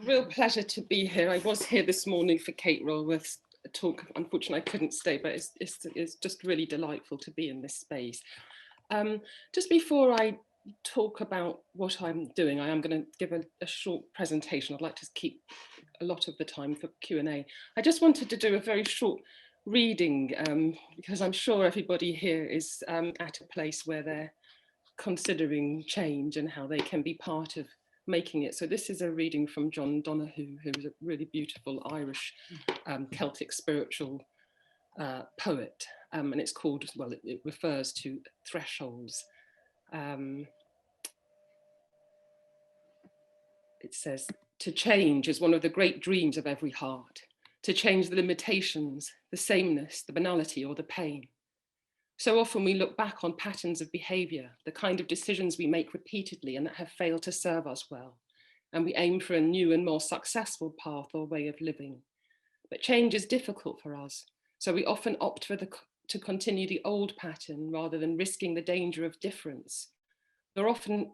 a real pleasure to be here. I was here this morning for Kate Rolworth's talk. Unfortunately, I couldn't stay, but it's just really delightful to be in this space. Just before I talk about what I'm doing, I am going to give a short presentation. I'd like to keep a lot of the time for Q&A. I just wanted to do a very short reading because I'm sure everybody here is at a place where they're considering change and how they can be part of making it. So this is a reading from John Donahue, who is a really beautiful Irish Celtic spiritual poet, and it's called, well, it refers to thresholds. It says, to change is one of the great dreams of every heart, to change the limitations, the sameness, the banality, or the pain. So often we look back on patterns of behaviour, the kind of decisions we make repeatedly and that have failed to serve us well, and we aim for a new and more successful path or way of living. But change is difficult for us, so we often opt to continue the old pattern rather than risking the danger of difference. We're often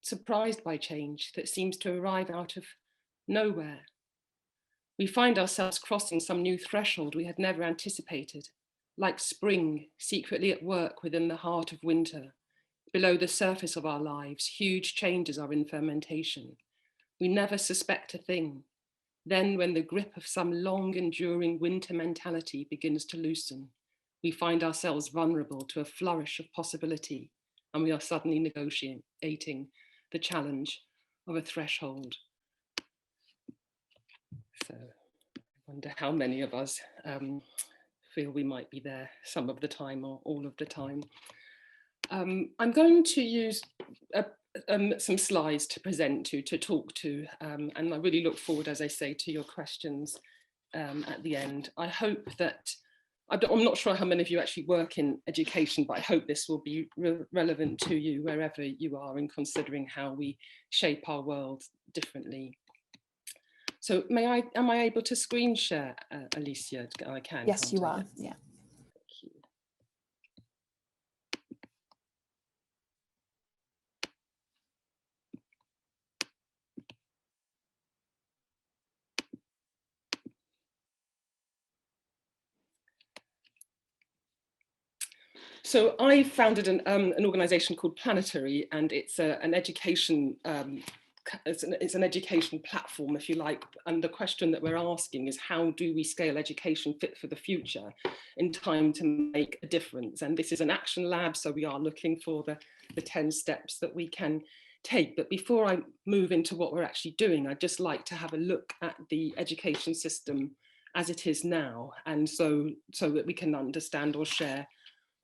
surprised by change that seems to arrive out of nowhere. We find ourselves crossing some new threshold we had never anticipated, like spring secretly at work within the heart of winter. Below the surface of our lives, huge changes are in fermentation. We never suspect a thing. Then when the grip of some long enduring winter mentality begins to loosen, we find ourselves vulnerable to a flourish of possibility, and we are suddenly negotiating the challenge of a threshold. So I wonder how many of us feel we might be there some of the time or all of the time. I'm going to use some slides to present to talk to, and I really look forward, as I say, to your questions at the end. I hope that, I'm not sure how many of you actually work in education, but I hope this will be relevant to you wherever you are in considering how we shape our world differently. So am I able to screen share, Alicia? I can. Yes, you are, yeah. So I founded an organisation called Planetary, and it's an education it's an education platform, if you like. And the question that we're asking is, how do we scale education fit for the future in time to make a difference? And this is an action lab, so we are looking for the 10 steps that we can take. But before I move into what we're actually doing, I'd just like to have a look at the education system as it is now, and so that we can understand or share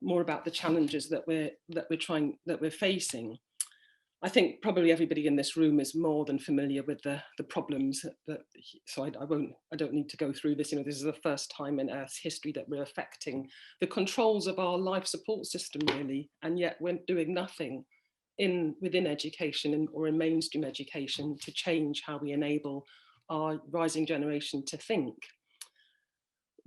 more about the challenges that we're facing. I think probably everybody in this room is more than familiar with the problems so I don't need to go through this. You know, this is the first time in Earth's history that we're affecting the controls of our life support system, really, and yet we're doing nothing within education or in mainstream education to change how we enable our rising generation to think.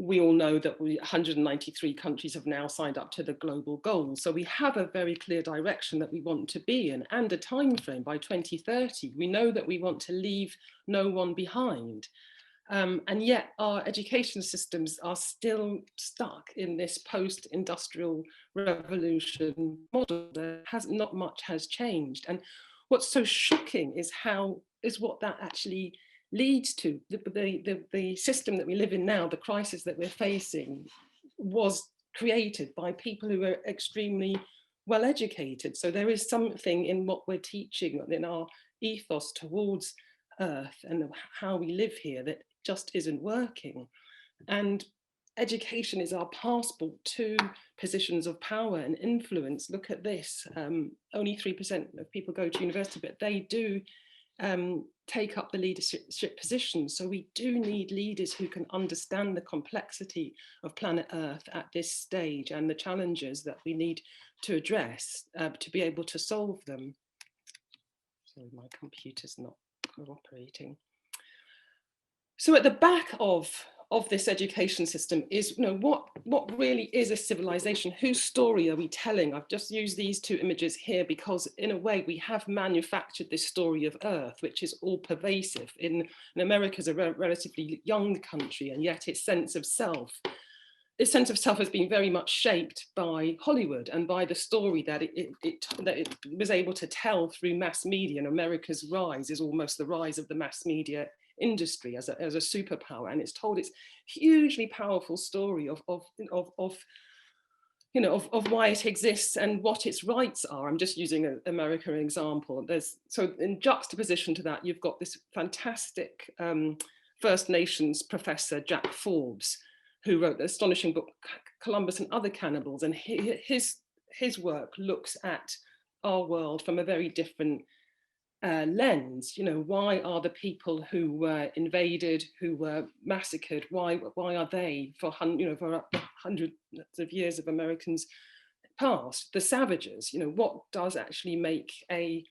We all know that 193 countries have now signed up to the global goals. So we have a very clear direction that we want to be in, and a time frame by 2030. We know that we want to leave no one behind. And yet our education systems are still stuck in this post-industrial revolution model. Not much has changed. And what's so shocking is what that actually leads to. The system that we live in now, the crisis that we're facing, was created by people who are extremely well educated. So there is something in what we're teaching, in our ethos towards Earth and how we live here, that just isn't working. And education is our passport to positions of power and influence. Look at this, only 3% of people go to university, but they do take up the leadership positions. So we do need leaders who can understand the complexity of planet Earth at this stage and the challenges that we need to address to be able to solve them. Sorry, my computer's not cooperating. So at the back of of this education system is, what really is a civilization? Whose story are we telling? I've just used these two images here because in a way we have manufactured this story of Earth, which is all pervasive. In America is a relatively young country, and yet its sense of self has been very much shaped by Hollywood and by the story that it was able to tell through mass media. And America's rise is almost the rise of the mass media industry as a superpower, and it's told its hugely powerful story of why it exists and what its rights are. I'm just using America an example. So in juxtaposition to that, you've got this fantastic First Nations professor, Jack Forbes, who wrote the astonishing book Columbus and Other Cannibals, and his work looks at our world from a very different lens. Why are the people who were invaded, who were massacred, why are they for hundreds of years of Americans past, the savages? What does actually make a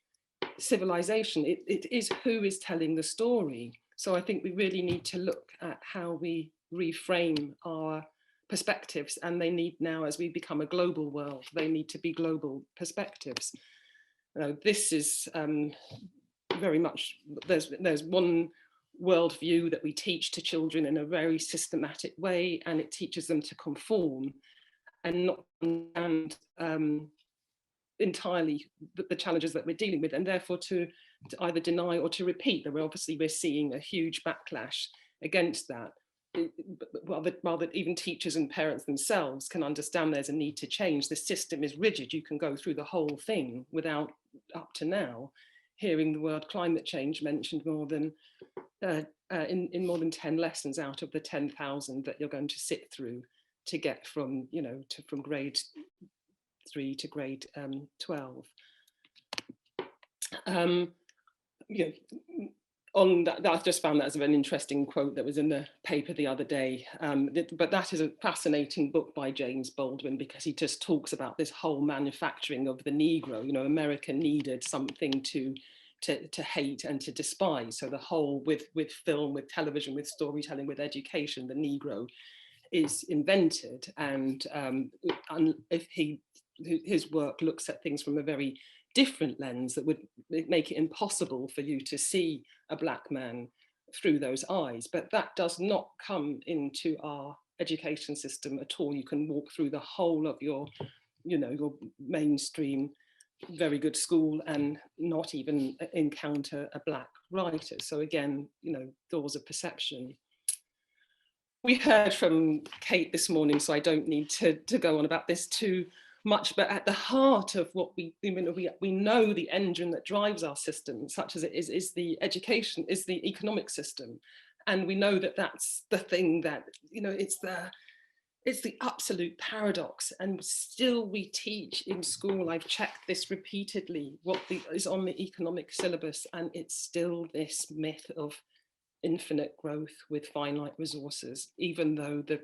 civilization? It is who is telling the story. So I think we really need to look at how we reframe our perspectives, and they need now, as we become a global world, they need to be global perspectives. This is very much, there's one worldview that we teach to children in a very systematic way, and it teaches them to conform and not understand entirely the challenges that we're dealing with, and therefore to either deny or to repeat. And we're seeing a huge backlash against that. While even teachers and parents themselves can understand there's a need to change. The system is rigid. You can go through the whole thing without, up to now, hearing the word climate change mentioned more than in more than 10 lessons out of the 10,000 that you're going to sit through to get from from grade 3 to grade 12. On that, I've just found that as an interesting quote that was in the paper the other day. But that is a fascinating book by James Baldwin, because he just talks about this whole manufacturing of the Negro. America needed something to hate and to despise. So the whole with film, with television, with storytelling, with education, the Negro is invented. And if his work looks at things from a very different lens that would make it impossible for you to see a Black man through those eyes. But that does not come into our education system at all. You can walk through the whole of your mainstream very good school and not even encounter a Black writer. So again, doors of perception. We heard from Kate this morning, so I don't need to go on about this too much, but at the heart of what we know, the engine that drives our system, such as it is the education, is the economic system. And we know that that's the thing that, it's the absolute paradox. And still we teach in school, I've checked this repeatedly, what is on the economic syllabus, and it's still this myth of infinite growth with finite resources, even though the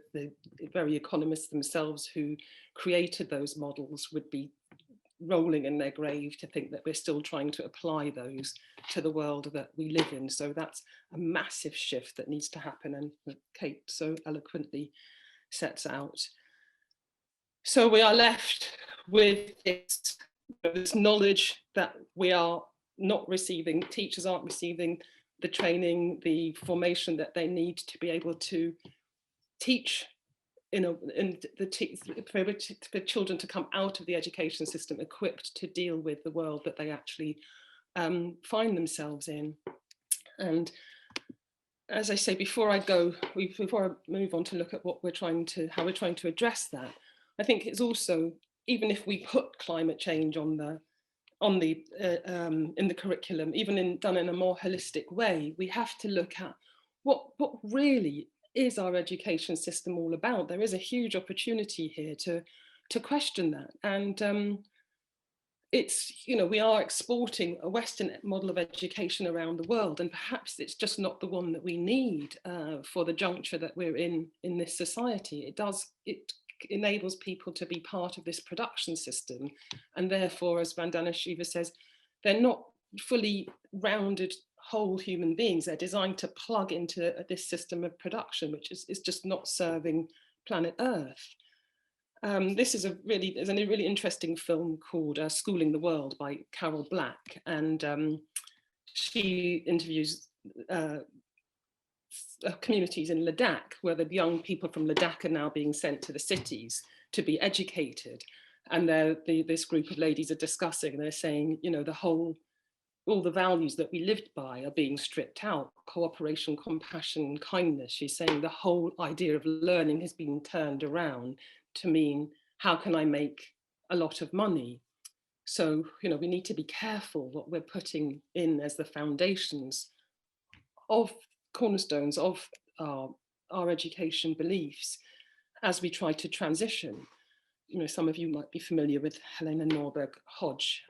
very economists themselves who created those models would be rolling in their grave to think that we're still trying to apply those to the world that we live in. So that's a massive shift that needs to happen, and that Kate so eloquently sets out. So we are left with this knowledge that we are not receiving, teachers aren't receiving the training, the formation that they need to be able to teach for children to come out of the education system equipped to deal with the world that they actually find themselves in. And as I say, before I move on to look at how we're trying to address that, I think it's also, even if we put climate change in the curriculum, even done in a more holistic way, we have to look at what really is our education system all about. There is a huge opportunity here to question that. And we are exporting a Western model of education around the world, and perhaps it's just not the one that we need for the juncture that we're in this society. It enables people to be part of this production system, and therefore, as Vandana Shiva says, they're not fully rounded whole human beings. They're designed to plug into this system of production, which is just not serving planet Earth. This is there's a really interesting film called Schooling the World by Carol Black, and she interviews communities in Ladakh, where the young people from Ladakh are now being sent to the cities to be educated. And this group of ladies are discussing, and they're saying, you know, all the values that we lived by are being stripped out: cooperation, compassion, kindness. She's saying the whole idea of learning has been turned around to mean, how can I make a lot of money? So, you know, we need to be careful what we're putting in as the foundations of cornerstones of our education beliefs as we try to transition. You know, some of you might be familiar with Helena Norberg Hodge.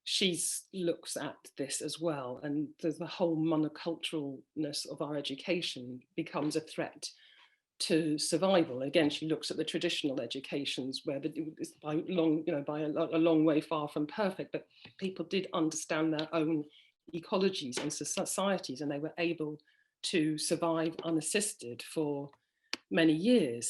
She looks at this as well, and the whole monoculturalness of our education becomes a threat to survival. Again, she looks at the traditional educations where it's by a long way far from perfect, but people did understand their own ecologies and societies, and they were able to survive unassisted for many years.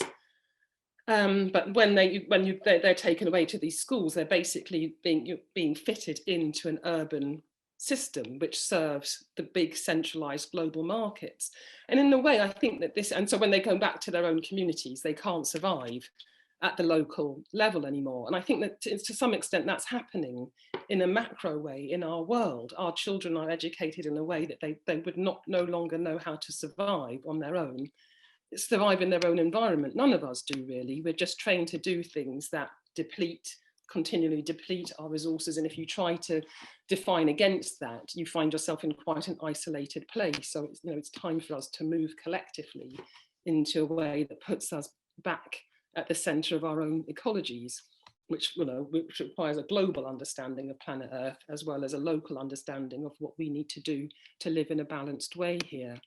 But when they're taken away to these schools, they're basically being fitted into an urban system which serves the big centralized global markets. And in a way, I think that and so when they go back to their own communities, they can't survive at the local level anymore. And I think that to some extent that's happening in a macro way in our world. Our children are educated in a way that they would no longer know how to survive on their own, survive in their own environment. None of us do, really. We're just trained to do things that continually deplete our resources. And if you try to define against that, you find yourself in quite an isolated place. So it's time for us to move collectively into a way that puts us back at the center of our own ecologies, which requires a global understanding of planet Earth, as well as a local understanding of what we need to do to live in a balanced way here.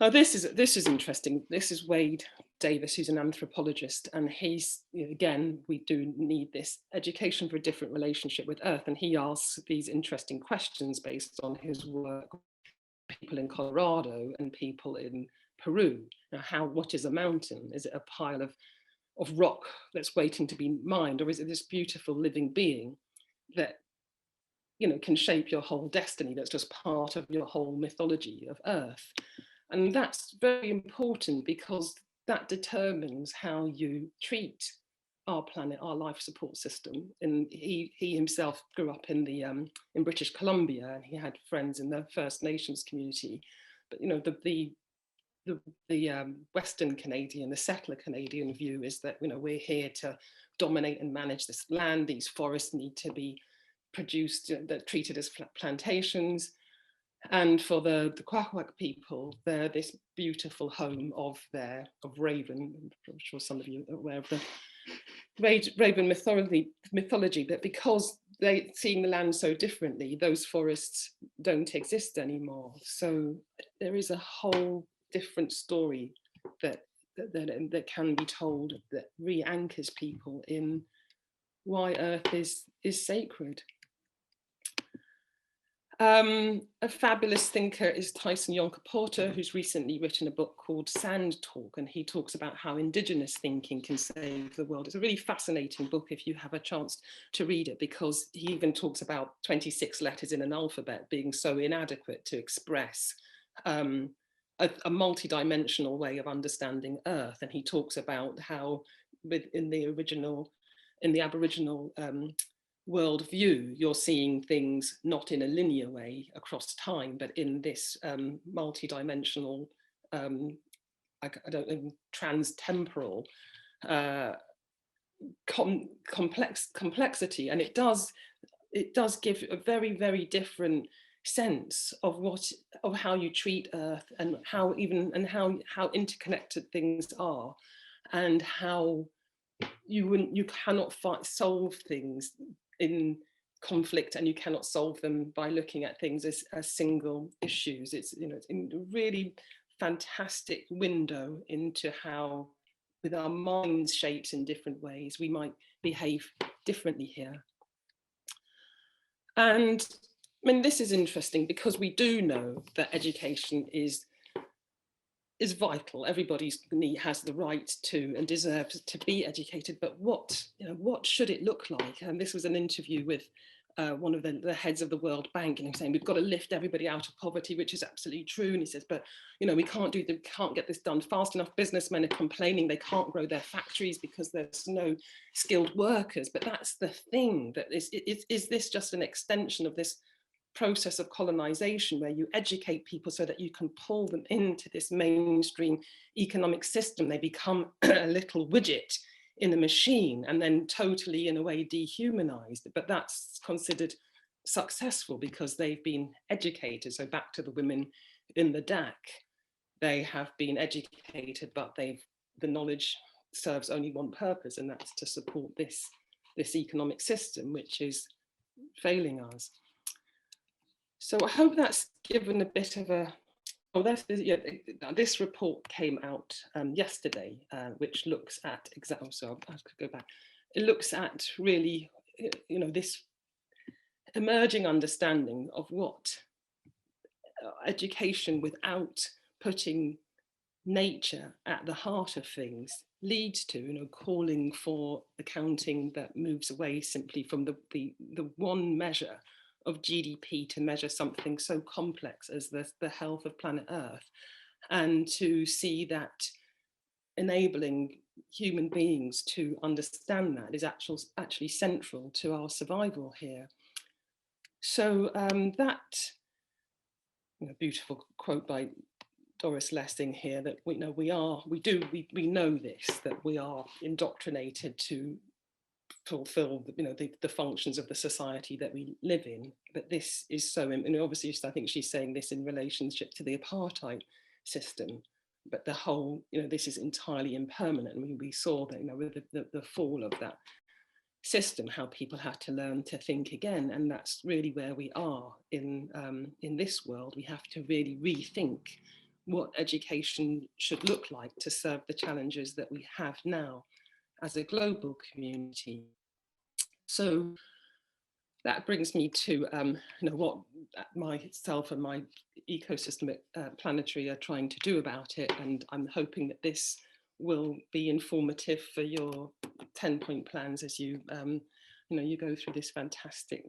Now, this is interesting. This is Wade Davis, who's an anthropologist, and he's, again, we do need this education for a different relationship with Earth, and he asks these interesting questions based on his work. People in Colorado and people in Peru. Now, what is a mountain? Is it a pile of rock that's waiting to be mined, or is it this beautiful living being that can shape your whole destiny? That's just part of your whole mythology of Earth. And that's very important because that determines how you treat our planet, our life support system. And he himself grew up in British Columbia, and he had friends in the First Nations community. But the Western Canadian, the settler Canadian view is that we're here to dominate and manage this land. These forests need to be produced, they're treated as plantations. And for the Kwakwak people, they're this beautiful home of Raven. I'm sure some of you are aware of the Raven mythology, but because they're seeing the land so differently, those forests don't exist anymore. So there is a whole different story that can be told that re-anchors people in why Earth is sacred. A fabulous thinker is Tyson Yonker-Porter, who's recently written a book called Sand Talk, and he talks about how Indigenous thinking can save the world. It's a really fascinating book if you have a chance to read it, because he even talks about 26 letters in an alphabet being so inadequate to express a multi-dimensional way of understanding Earth. And he talks about how in the Aboriginal worldview, you're seeing things not in a linear way across time, but in this multi-dimensional, trans-temporal complexity. And it does give a very, very different sense of how you treat Earth, and how interconnected things are, and how you cannot solve things in conflict, and you cannot solve them by looking at things as single issues. It's it's a really fantastic window into how, with our minds shaped in different ways, we might behave differently here. And I mean, this is interesting because we do know that education is vital. Everybody has the right to and deserves to be educated, but what should it look like? And this was an interview with one of the heads of the World Bank, and he was saying we've got to lift everybody out of poverty, which is absolutely true. And he says, but we can't get this done fast enough. Businessmen are complaining they can't grow their factories because there's no skilled workers. But that's the thing, that is this just an extension of this process of colonization where you educate people so that you can pull them into this mainstream economic system? They become a little widget in a machine and then totally, in a way, dehumanized. But that's considered successful because they've been educated. So back to the women in the DAC, they have been educated, but the knowledge serves only one purpose, and that's to support this economic system, which is failing us. So I hope that's given a bit of a, this report came out yesterday, which looks at, so I could go back. It looks at really, this emerging understanding of what education without putting nature at the heart of things leads to, calling for accounting that moves away simply from the one measure of GDP to measure something so complex as the health of planet Earth, and to see that enabling human beings to understand that is actually central to our survival here. So that beautiful quote by Doris Lessing here, that we know this, that we are indoctrinated to fulfill the functions of the society that we live in. But this is so, and obviously I think she's saying this in relationship to the apartheid system, but the whole, this is entirely impermanent. I mean, we saw that with the fall of that system, how people had to learn to think again, and that's really where we are in this world. We have to really rethink what education should look like to serve the challenges that we have now as a global community. So that brings me to what myself and my ecosystem at Planetary are trying to do about it, and I'm hoping that this will be informative for your 10-point plans as you you go through this fantastic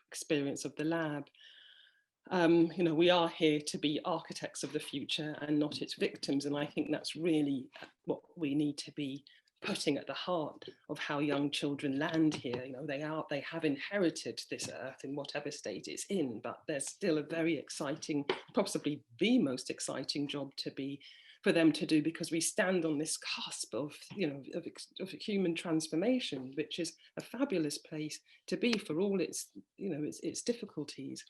experience of the lab. We are here to be architects of the future and not its victims, and I think that's really what we need to be putting at the heart of how young children land here. They have inherited this earth in whatever state it's in, but there's still a very exciting, possibly the most exciting job for them to do, because we stand on this cusp of human transformation, which is a fabulous place to be for all its its difficulties.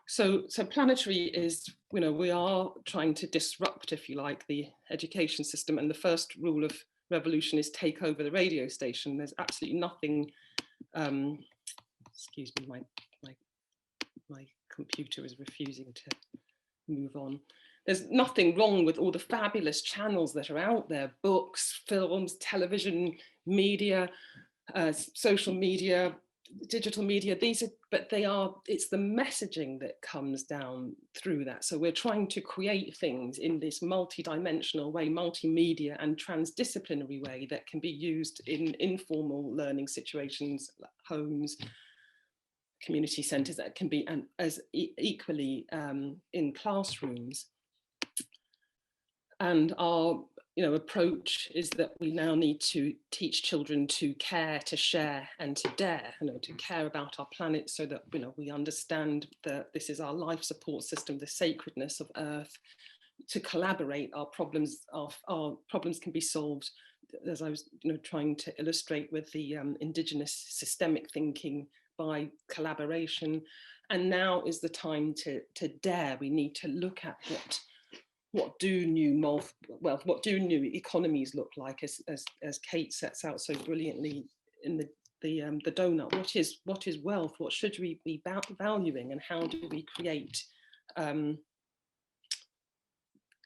So Planetary is, we are trying to disrupt, if you like, the education system, and the first rule of revolution is take over the radio station. There's absolutely nothing, excuse me, my computer is refusing to move on. There's nothing wrong with all the fabulous channels that are out there, books, films, television, media, social media, digital media. It's the messaging that comes down through that. So we're trying to create things in this multi-dimensional way, multimedia and transdisciplinary way, that can be used in informal learning situations, like homes, community centres, that can be as equally in classrooms. And our approach is that we now need to teach children to care, to share, and to dare, to care about our planet, so that we understand that this is our life support system, the sacredness of Earth, to collaborate. Our problems can be solved, as I was trying to illustrate with the indigenous systemic thinking, by collaboration. And now is the time to dare. We need to look at what do new economies look like, as Kate sets out so brilliantly in the donut. What is wealth? What should we be valuing, and how do we create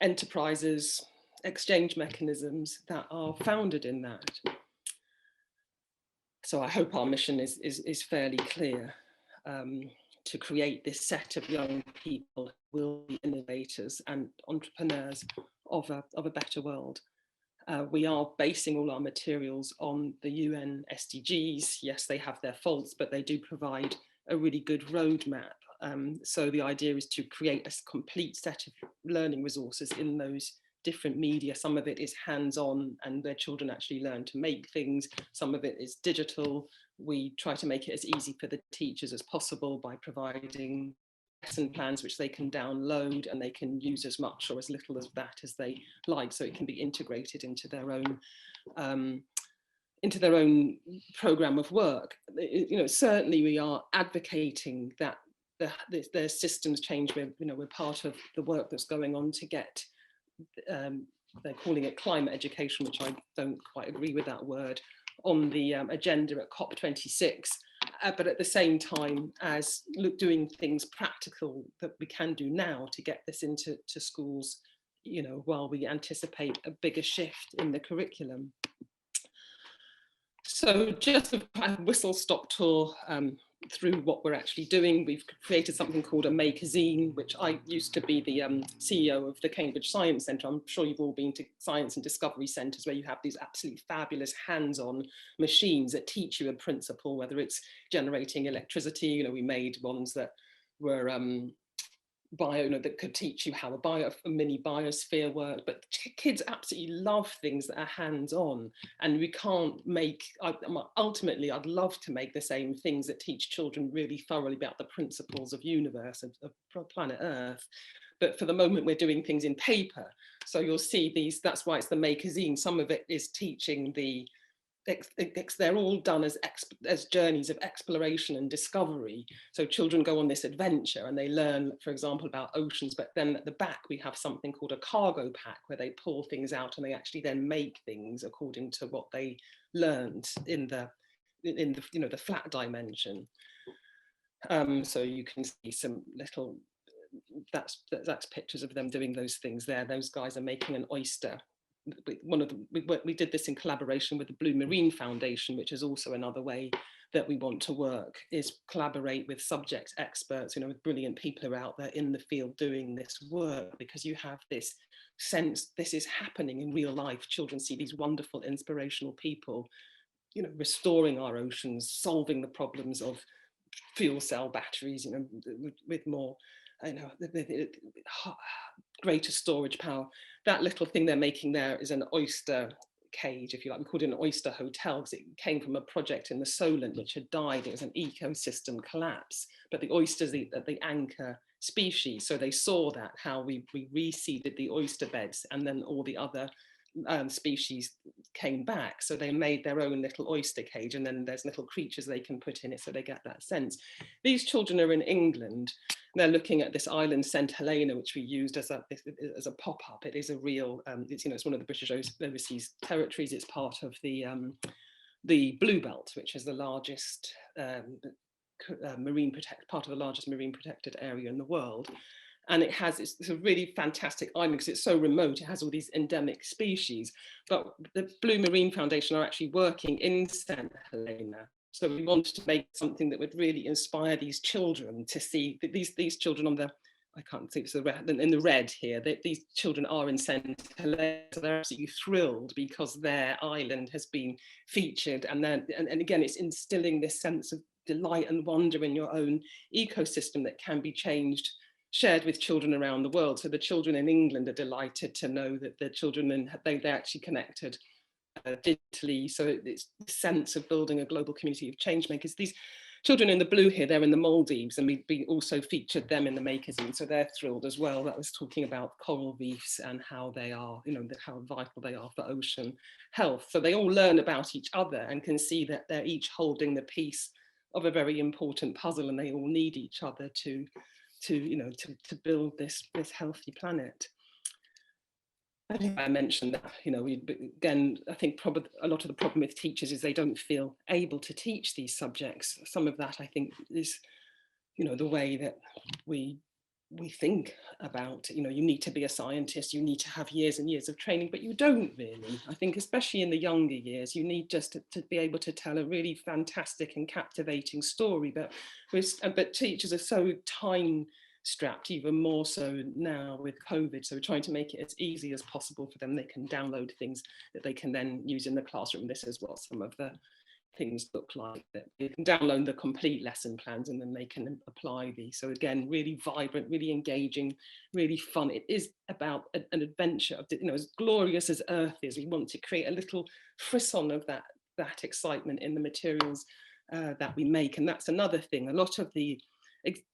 enterprises, exchange mechanisms that are founded in that? So I hope our mission is fairly clear. to create this set of young people who will be innovators and entrepreneurs of a better world. We are basing all our materials on the UN SDGs. Yes, they have their faults, but they do provide a really good roadmap. So the idea is to create a complete set of learning resources in those different media. Some of it is hands-on and their children actually learn to make things. Some of it is digital. We try to make it as easy for the teachers as possible by providing lesson plans which they can download, and they can use as much or as little of that as they like, so it can be integrated into their own program of work. You know, certainly we are advocating that their systems change. We're part of the work that's going on to get, they're calling it climate education, which I don't quite agree with that word, on the agenda at COP26. But at the same time as doing things practical that we can do now to get this into schools, you know, while we anticipate a bigger shift in the curriculum. So just a whistle-stop tour through what we're actually doing. We've created something called a Makerzine, which I used to be the CEO of the Cambridge Science Centre. I'm sure you've all been to science and discovery centres where you have these absolutely fabulous hands-on machines that teach you a principle, whether it's generating electricity. You know, we made ones that were that could teach you how a mini biosphere worked, but kids absolutely love things that are hands-on, and we can't make, ultimately I'd love to make the same things that teach children really thoroughly about the principles of universe, of planet Earth. But for the moment we're doing things in paper, so you'll see these, that's why it's the Makerzine. Some of it is teaching they're all done as journeys of exploration and discovery. So children go on this adventure and they learn, for example, about oceans, but then at the back we have something called a cargo pack where they pull things out and they actually then make things according to what they learned in the the flat dimension. So you can see some little, that's pictures of them doing those things there. Those guys are making an oyster. We did this in collaboration with the Blue Marine Foundation, which is also another way that we want to work, is collaborate with subject experts, with brilliant people who are out there in the field doing this work, because you have this sense this is happening in real life. Children see these wonderful, inspirational people, restoring our oceans, solving the problems of fuel cell batteries, with more, greater storage power. That little thing they're making there is an oyster cage, if you like. We called it an oyster hotel because it came from a project in the Solent which had died. It was an ecosystem collapse, but the oysters are the anchor species. So they saw that, how we reseeded the oyster beds, and then all the other species came back. So they made their own little oyster cage, and then there's little creatures they can put in it, so they get that sense. These children are in England. They're looking at this island, St Helena, which we used as a pop-up. It is a real, it's one of the British overseas territories. It's part of the Blue Belt, which is the largest part of the largest marine protected area in the world. And it's a really fantastic island because it's so remote. It has all these endemic species. But the Blue Marine Foundation are actually working in St Helena. So we wanted to make something that would really inspire these children to see that these children on the, I can't see, it's in the red here, these children are in St Helena. So they're absolutely thrilled because their island has been featured. And again, it's instilling this sense of delight and wonder in your own ecosystem that can be shared with children around the world. So the children in England are delighted to know that the children, they're actually connected digitally. So it's the sense of building a global community of change makers. These children in the blue here, they're in the Maldives, and we also featured them in the Makerzine, so they're thrilled as well. That was talking about coral reefs and how they are, how vital they are for ocean health. So they all learn about each other and can see that they're each holding the piece of a very important puzzle, and they all need each other to build this healthy planet. I think I mentioned that, again, I think probably a lot of the problem with teachers is they don't feel able to teach these subjects. Some of that, I think, is, the way that we we think about, you need to be a scientist, you need to have years and years of training, but you don't really. I think especially in the younger years, you need just to be able to tell a really fantastic and captivating story. But teachers are so time strapped, even more so now with COVID. So we're trying to make it as easy as possible for them. They can download things that they can then use in the classroom. This is what some of the things look like, that you can download the complete lesson plans and then they can apply these. So again, really vibrant, really engaging, really fun. It is about an adventure of, as glorious as Earth is, we want to create a little frisson of that excitement in the materials that we make. And that's another thing. A lot of the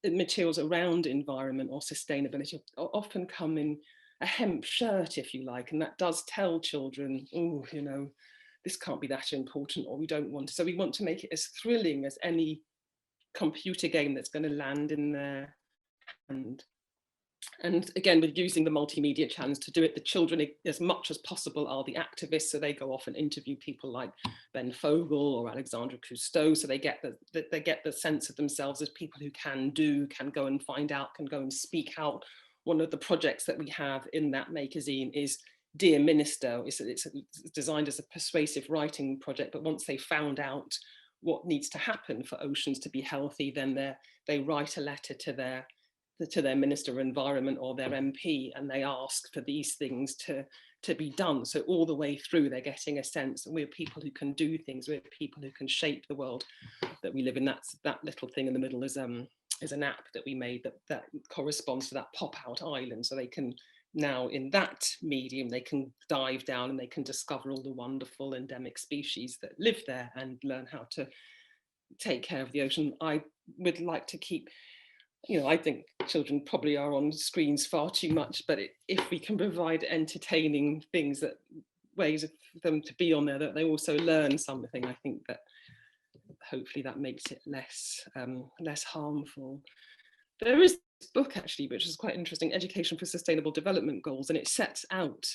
materials around environment or sustainability often come in a hemp shirt, if you like, and that does tell children, oh, this can't be that important, or we don't want to. So we want to make it as thrilling as any computer game that's going to land in their hand. And again, we're using the multimedia channels to do it. The children, as much as possible, are the activists. So they go off and interview people like Ben Fogle or Alexandra Cousteau. So they get the sense of themselves as people who can go and find out, can go and speak out. One of the projects that we have in that magazine is Dear Minister. It's designed as a persuasive writing project, but once they found out what needs to happen for oceans to be healthy, then they write a letter to their Minister of Environment or their MP, and they ask for these things to be done. So all the way through, they're getting a sense that we're people who can do things, we're people who can shape the world that we live in. That little thing in the middle is an app that we made that corresponds to that pop-out island. So they can now, in that medium, they can dive down and they can discover all the wonderful endemic species that live there and learn how to take care of the ocean. I would like to keep, I think children probably are on screens far too much, but if we can provide entertaining things, ways of them to be on there, that they also learn something, I think that hopefully that makes it less harmful. There is this book actually, which is quite interesting, Education for Sustainable Development Goals, and it sets out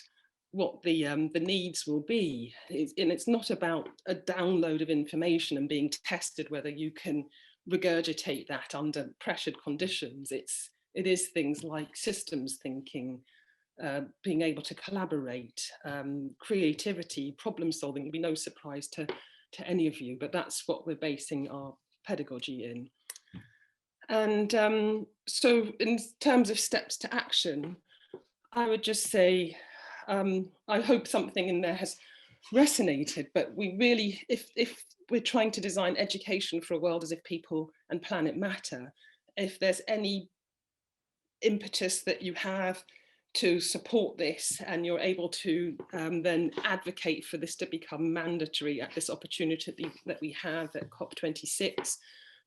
what the needs will be. And it's not about a download of information and being tested whether you can regurgitate that under pressured conditions. It is things like systems thinking, being able to collaborate, creativity, problem solving. It'll be no surprise to any of you, but that's what we're basing our pedagogy in. And so in terms of steps to action, I would just say, I hope something in there has resonated, but we really, if we're trying to design education for a world as if people and planet matter, if there's any impetus that you have to support this and you're able to then advocate for this to become mandatory at this opportunity that we have at COP26,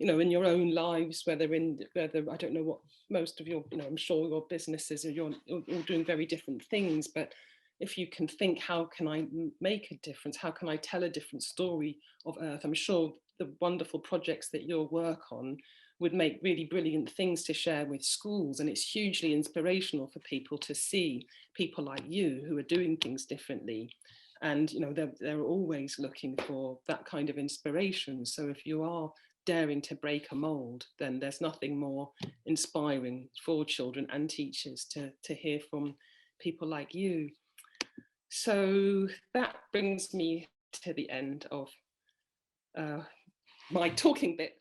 in your own lives, whether I don't know what most of your, I'm sure your businesses are, you're doing very different things, but if you can think, how can I make a difference? How can I tell a different story of Earth? I'm sure the wonderful projects that you'll work on would make really brilliant things to share with schools. And it's hugely inspirational for people to see people like you who are doing things differently. And, they're always looking for that kind of inspiration. So if you are daring to break a mold, then there's nothing more inspiring for children and teachers to hear from people like you. So that brings me to the end of my talking bit.